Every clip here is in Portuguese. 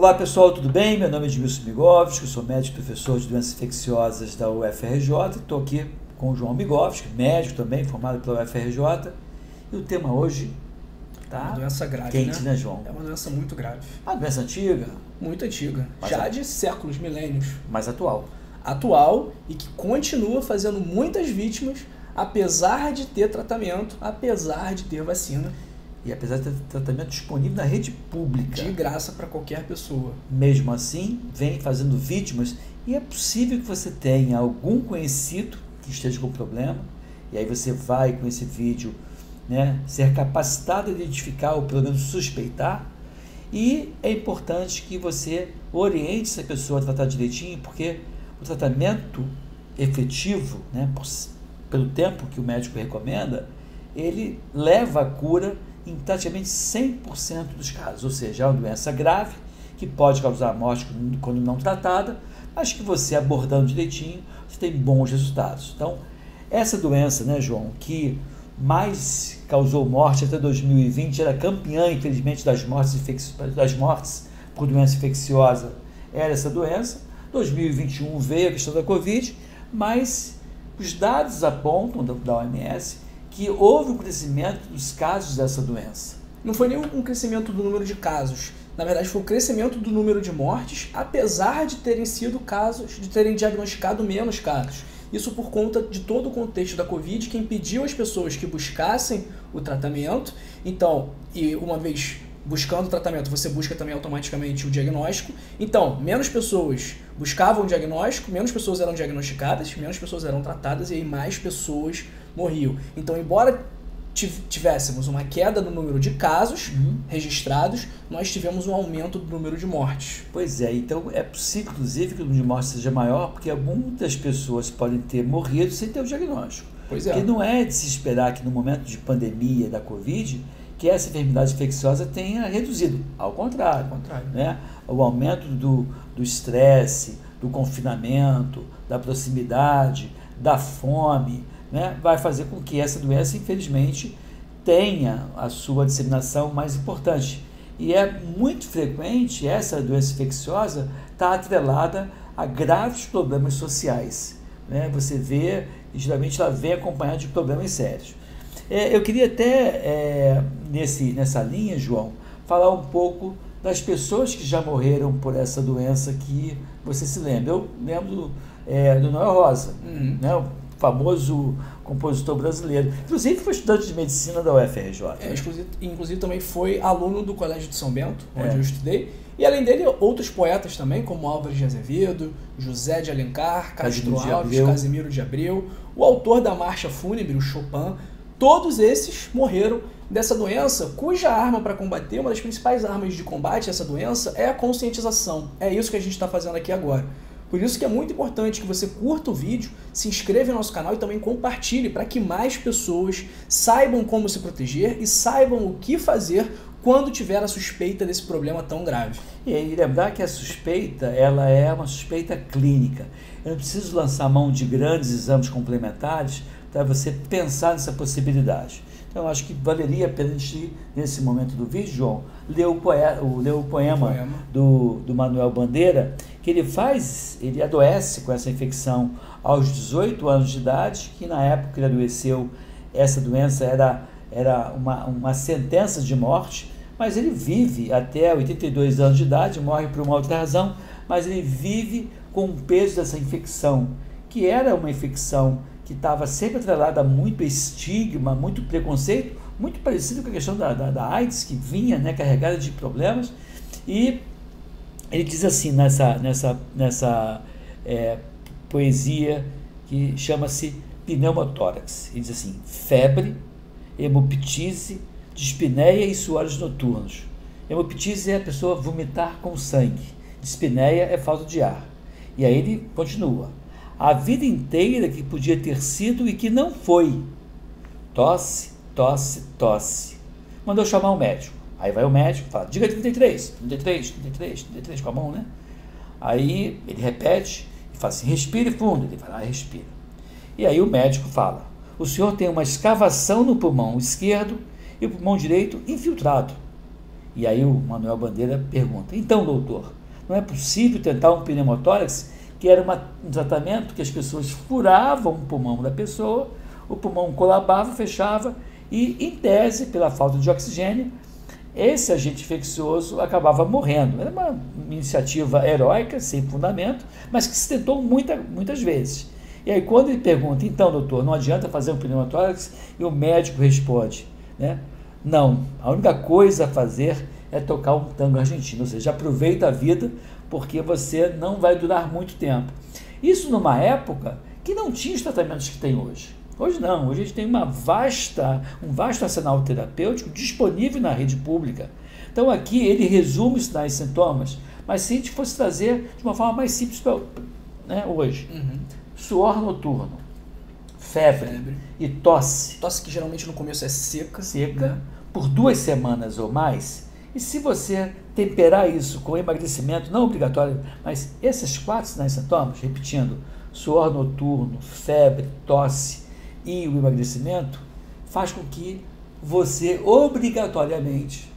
Olá pessoal, tudo bem? Meu nome é Edmilson Migovski, sou médico e professor de doenças infecciosas da UFRJ. Estou aqui com o João Migovski, médico também, formado pela UFRJ. E o tema hoje É uma doença grave, quente, né, João? É uma doença muito grave. Uma doença antiga? Muito antiga. Já de séculos, milênios. Mais atual. Atual e que continua fazendo muitas vítimas, apesar de ter tratamento, apesar de ter vacina. E apesar de ter tratamento disponível na rede pública. De graça para qualquer pessoa. Mesmo assim, vem fazendo vítimas e é possível que você tenha algum conhecido que esteja com problema e aí você vai com esse vídeo, né, ser capacitado a identificar ou pelo menos suspeitar, e é importante que você oriente essa pessoa a tratar direitinho, porque o tratamento efetivo, né, pelo tempo que o médico recomenda, ele leva à cura em praticamente 100% dos casos, ou seja, é uma doença grave que pode causar morte quando não tratada, mas que você abordando direitinho, você tem bons resultados. Então, essa doença, né, João, que mais causou morte até 2020, era campeã, infelizmente, das mortes por doença infecciosa, era essa doença. 2021 veio a questão da Covid, mas os dados apontam da OMS que houve um crescimento dos casos dessa doença. Não foi nem um crescimento do número de casos, na verdade foi um crescimento do número de mortes, apesar de terem sido casos, de terem diagnosticado menos casos. Isso por conta de todo o contexto da Covid, que impediu as pessoas que buscassem o tratamento. Então, e uma vez buscando o tratamento, você busca também automaticamente o diagnóstico. Então, menos pessoas buscavam o diagnóstico, menos pessoas eram diagnosticadas, menos pessoas eram tratadas e aí mais pessoas morriam. Então, embora tivéssemos uma queda no número de casos registrados, nós tivemos um aumento do número de mortes. Pois é, então é possível, inclusive, que o número de mortes seja maior, porque muitas pessoas podem ter morrido sem ter o diagnóstico. Pois é. Porque não é de se esperar que no momento de pandemia da Covid, que essa enfermidade infecciosa tenha reduzido. Ao contrário. Né? O aumento do estresse, do confinamento, da proximidade, da fome, né, vai fazer com que essa doença, infelizmente, tenha a sua disseminação mais importante. E é muito frequente essa doença infecciosa estar atrelada a graves problemas sociais. Né? Você vê, e geralmente ela vem acompanhada de problemas sérios. Eu queria até, nessa linha, João, falar um pouco das pessoas que já morreram por essa doença que você se lembra. Eu lembro do Noel Rosa, né, o famoso compositor brasileiro. Inclusive foi estudante de medicina da UFRJ. Inclusive também foi aluno do Colégio de São Bento, onde eu estudei. E além dele, outros poetas também, como Álvares de Azevedo, José de Alencar, Castro Alves, Casimiro de Abreu, o autor da Marcha Fúnebre, o Chopin. Todos esses morreram dessa doença, cuja arma para combater, uma das principais armas de combate a essa doença é a conscientização. É isso que a gente está fazendo aqui agora. Por isso que é muito importante que você curta o vídeo, se inscreva no nosso canal e também compartilhe para que mais pessoas saibam como se proteger e saibam o que fazer quando tiver a suspeita desse problema tão grave. E aí lembrar que a suspeita, ela é uma suspeita clínica. Eu não preciso lançar mão de grandes exames complementares para você pensar nessa possibilidade. Então, eu acho que valeria a pena a gente, nesse momento do vídeo, João, ler o poema do Manuel Bandeira, que ele adoece com essa infecção aos 18 anos de idade, que na época que ele adoeceu, essa doença era uma sentença de morte, mas ele vive até 82 anos de idade, morre por uma outra razão, mas ele vive com o peso dessa infecção, que era uma infecção que estava sempre atrelada a muito estigma, muito preconceito, muito parecido com a questão da AIDS, que vinha, né, carregada de problemas. E ele diz assim nessa poesia que chama-se Pneumotórax. Ele diz assim: febre, hemoptise, dispneia e suores noturnos. Hemoptise é a pessoa vomitar com sangue. Dispneia é falta de ar. E aí ele continua: a vida inteira que podia ter sido e que não foi. Tosse, tosse, tosse. Mandou chamar o médico. Aí vai o médico e fala: diga 33, 33, 33, 33 com a mão, né? Aí ele repete e fala assim: respire fundo. Ele fala: respira. E aí o médico fala: o senhor tem uma escavação no pulmão esquerdo e o pulmão direito infiltrado. E aí o Manuel Bandeira pergunta: então, doutor, não é possível tentar um pneumotórax, que era um tratamento que as pessoas furavam o pulmão da pessoa, o pulmão colabava, fechava, e, em tese, pela falta de oxigênio, esse agente infeccioso acabava morrendo. Era uma iniciativa heróica, sem fundamento, mas que se tentou muitas vezes. E aí, quando ele pergunta: então, doutor, não adianta fazer um pneumotórax? E o médico responde, né: não, a única coisa a fazer é tocar um tango argentino, ou seja, aproveita a vida, porque você não vai durar muito tempo. Isso numa época que não tinha os tratamentos que tem hoje. Hoje não, hoje a gente tem um vasto arsenal terapêutico disponível na rede pública. Então aqui ele resume os sinais e sintomas, mas se a gente fosse trazer de uma forma mais simples né, hoje: suor noturno, febre e tosse. Tosse que geralmente no começo é seca. Né? Por 2 semanas ou mais. E se você temperar isso com emagrecimento, não obrigatório, mas esses 4 sinais e sintomas, repetindo: suor noturno, febre, tosse e o emagrecimento, faz com que você obrigatoriamente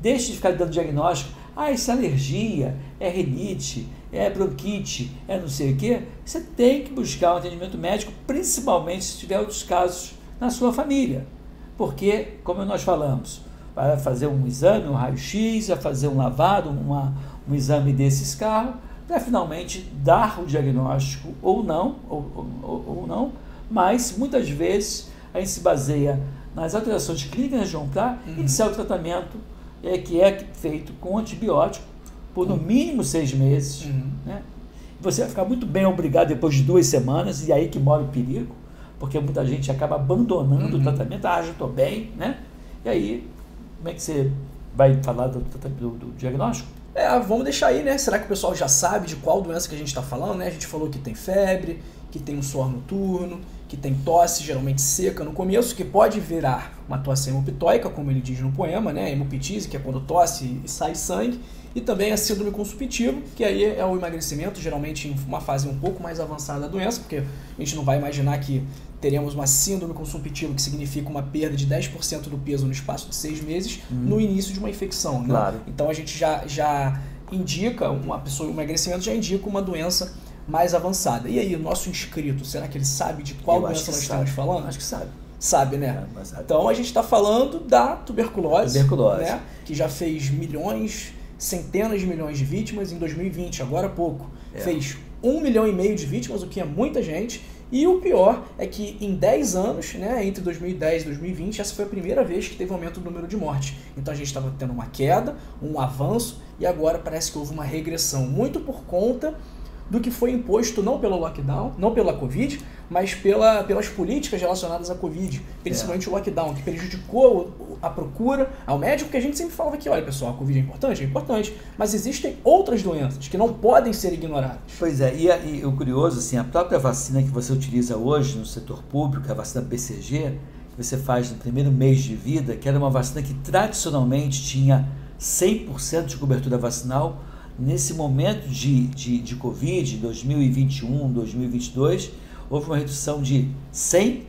deixe de ficar dando diagnóstico: isso é alergia, é rinite, é bronquite, é não sei o quê. Você tem que buscar um atendimento médico, principalmente se tiver outros casos na sua família. Porque, como nós falamos, para fazer um exame, um raio-x, a fazer um lavado, um exame desses carros, para finalmente dar o diagnóstico ou não, mas muitas vezes a gente se baseia nas alterações clínicas de Joncar e iniciar o tratamento que é feito com antibiótico por no mínimo 6 meses. Né? Você vai ficar muito bem obrigado depois de 2 semanas, e aí que mora o perigo, porque muita gente acaba abandonando o tratamento. Já estou bem, né? E aí, como é que você vai falar do diagnóstico? Vamos deixar aí, né? Será que o pessoal já sabe de qual doença que a gente está falando, né? A gente falou que tem febre, que tem um suor noturno, que tem tosse, geralmente seca no começo, que pode virar uma tosse hemoptóica, como ele diz no poema, né? Hemoptise, que é quando tosse e sai sangue, e também a síndrome consumptiva, que aí é o emagrecimento, geralmente em uma fase um pouco mais avançada da doença, porque a gente não vai imaginar que teremos uma síndrome consumptiva, que significa uma perda de 10% do peso no espaço de 6 meses, no início de uma infecção. Né? Claro. Então a gente já indica, uma pessoa, o emagrecimento já indica uma doença mais avançada. E aí, o nosso inscrito, será que ele sabe de qual doença nós estamos falando? Acho que sabe. Sabe, né? Então a gente está falando da tuberculose. Né? Que já fez milhões, centenas de milhões de vítimas em 2020, agora há pouco. Fez 1,5 milhão de vítimas, o que é muita gente. E o pior é que em 10 anos, né, entre 2010 e 2020, essa foi a primeira vez que teve aumento do número de mortes. Então a gente estava tendo uma queda, um avanço, e agora parece que houve uma regressão, muito por conta do que foi imposto não pelo lockdown, não pela Covid, mas pelas políticas relacionadas à Covid, principalmente o lockdown, que prejudicou a procura ao médico, que a gente sempre falava que, olha pessoal, a Covid é importante, mas existem outras doenças que não podem ser ignoradas. Pois é, e o curioso, assim, a própria vacina que você utiliza hoje no setor público, a vacina BCG, que você faz no primeiro mês de vida, que era uma vacina que tradicionalmente tinha 100% de cobertura vacinal. Nesse momento de Covid, 2021, 2022, houve uma redução de 100%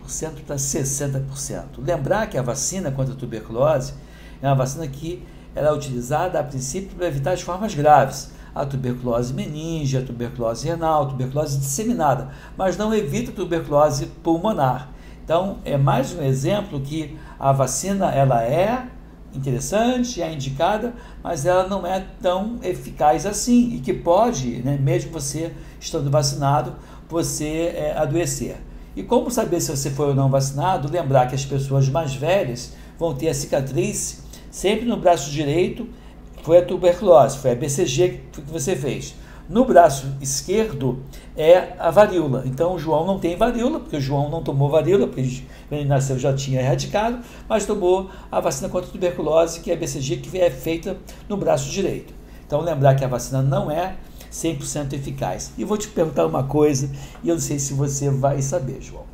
para 60%. Lembrar que a vacina contra a tuberculose é uma vacina que era é utilizada a princípio para evitar as formas graves, a tuberculose meninge, a tuberculose renal, a tuberculose disseminada, mas não evita a tuberculose pulmonar. Então, é mais um exemplo que a vacina ela é interessante, é indicada, mas ela não é tão eficaz assim e que pode, né, mesmo você estando vacinado, você adoecer. E como saber se você foi ou não vacinado? Lembrar que as pessoas mais velhas vão ter a cicatriz sempre no braço direito, foi a tuberculose, foi a BCG que você fez. No braço esquerdo é a varíola. Então o João não tem varíola, porque o João não tomou varíola, porque quando ele nasceu já tinha erradicado, mas tomou a vacina contra a tuberculose, que é a BCG, que é feita no braço direito. Então lembrar que a vacina não é 100% eficaz. E vou te perguntar uma coisa, e eu não sei se você vai saber, João.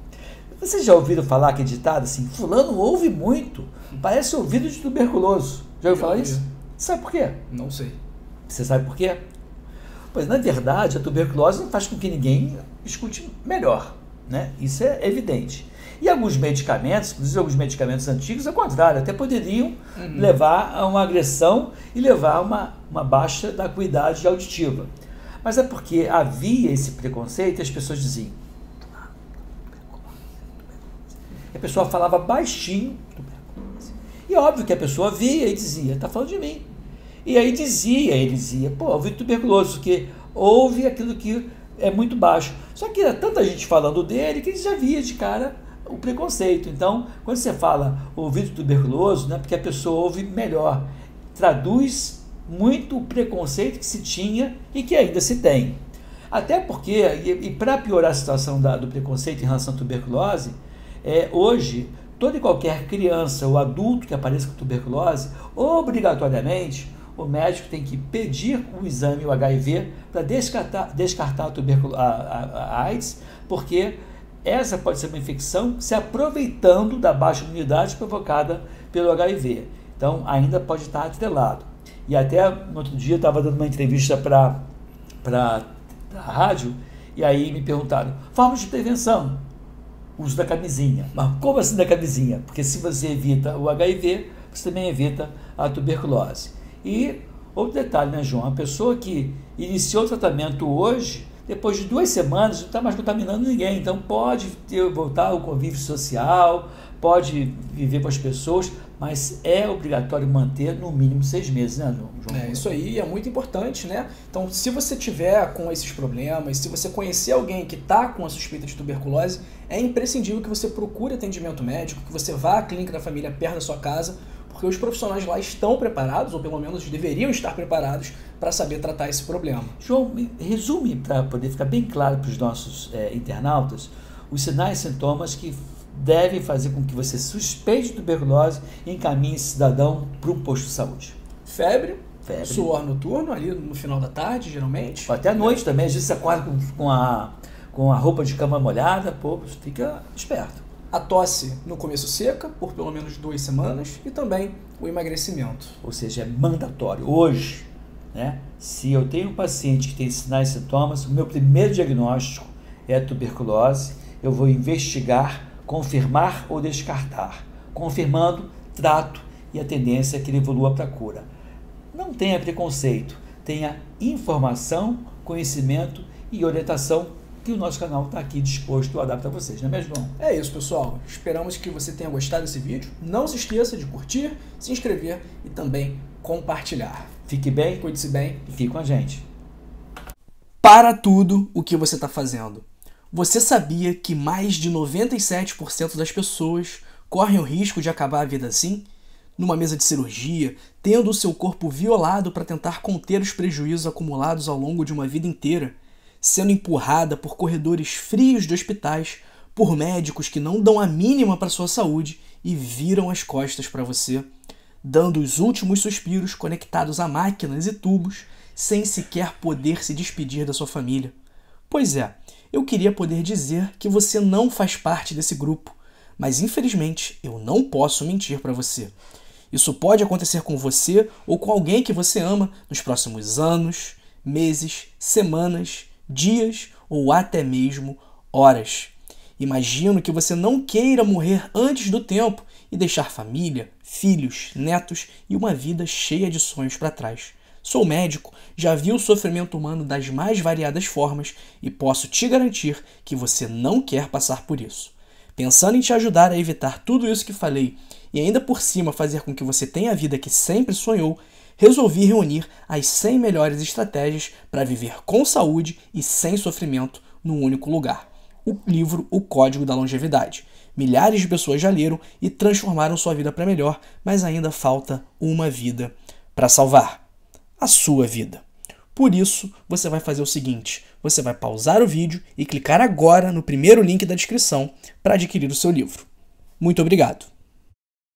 Vocês já ouviram falar que é ditado assim, fulano ouve muito, parece ouvido de tuberculoso. Já ouviu falar isso? Sabe por quê? Não sei. Você sabe por quê? Pois, na verdade, a tuberculose não faz com que ninguém escute melhor. né? Isso é evidente. E alguns medicamentos, inclusive alguns medicamentos antigos, ao contrário, até poderiam levar a uma agressão e levar a uma baixa da acuidade auditiva. Mas é porque havia esse preconceito e as pessoas diziam. A pessoa falava baixinho. E óbvio que a pessoa via e dizia, está falando de mim. E aí ele dizia, pô, ouvi tuberculoso, porque ouve aquilo que é muito baixo. Só que era tanta gente falando dele que ele já via de cara o preconceito. Então, quando você fala ouvido tuberculoso, né, porque a pessoa ouve melhor, traduz muito o preconceito que se tinha e que ainda se tem. Até porque, e para piorar a situação do preconceito em relação à tuberculose, hoje, toda e qualquer criança ou adulto que apareça com tuberculose, obrigatoriamente, o médico tem que pedir um exame, o HIV, para descartar a AIDS, porque essa pode ser uma infecção se aproveitando da baixa imunidade provocada pelo HIV. Então, ainda pode estar atrelado. E até no outro dia eu estava dando uma entrevista para a rádio, e aí me perguntaram, formas de prevenção, uso da camisinha. Mas como assim da camisinha? Porque se você evita o HIV, você também evita a tuberculose. E outro detalhe, né, João? A pessoa que iniciou o tratamento hoje, depois de 2 semanas, não está mais contaminando ninguém. Então pode voltar ao convívio social, pode viver com as pessoas, mas é obrigatório manter no mínimo 6 meses, né, João? Isso aí é muito importante, né? Então, se você tiver com esses problemas, se você conhecer alguém que está com a suspeita de tuberculose, é imprescindível que você procure atendimento médico, que você vá à clínica da família perto da sua casa, porque os profissionais lá estão preparados, ou pelo menos deveriam estar preparados, para saber tratar esse problema. João, resume, para poder ficar bem claro para os nossos internautas, os sinais e sintomas que devem fazer com que você suspeite de tuberculose e encaminhe esse cidadão para um posto de saúde. Febre, suor noturno, ali no final da tarde, geralmente. Até à noite também, às vezes você acorda com a roupa de cama molhada, pô, fica esperto. A tosse no começo seca, por pelo menos 2 semanas, e também o emagrecimento. Ou seja, é mandatório. Hoje, né, se eu tenho um paciente que tem sinais e sintomas, o meu primeiro diagnóstico é a tuberculose, eu vou investigar, confirmar ou descartar. Confirmando, trato e a tendência é que ele evolua para a cura. Não tenha preconceito, tenha informação, conhecimento e orientação que o nosso canal está aqui disposto a dar para vocês, não é mesmo, João? É isso, pessoal. Esperamos que você tenha gostado desse vídeo. Não se esqueça de curtir, se inscrever e também compartilhar. Fique bem, cuide-se bem e fique com a gente. Para tudo o que você está fazendo. Você sabia que mais de 97% das pessoas correm o risco de acabar a vida assim? Numa mesa de cirurgia, tendo o seu corpo violado para tentar conter os prejuízos acumulados ao longo de uma vida inteira, sendo empurrada por corredores frios de hospitais, por médicos que não dão a mínima para sua saúde e viram as costas para você, dando os últimos suspiros conectados a máquinas e tubos, sem sequer poder se despedir da sua família. Pois é, eu queria poder dizer que você não faz parte desse grupo, mas infelizmente eu não posso mentir para você. Isso pode acontecer com você ou com alguém que você ama nos próximos anos, meses, semanas, dias ou até mesmo horas. Imagino que você não queira morrer antes do tempo e deixar família, filhos, netos e uma vida cheia de sonhos para trás. Sou médico, já vi o sofrimento humano das mais variadas formas e posso te garantir que você não quer passar por isso. Pensando em te ajudar a evitar tudo isso que falei e ainda por cima fazer com que você tenha a vida que sempre sonhou, resolvi reunir as 100 melhores estratégias para viver com saúde e sem sofrimento num único lugar. O livro O Código da Longevidade. Milhares de pessoas já leram e transformaram sua vida para melhor, mas ainda falta uma vida para salvar. A sua vida. Por isso, você vai fazer o seguinte, você vai pausar o vídeo e clicar agora no primeiro link da descrição para adquirir o seu livro. Muito obrigado!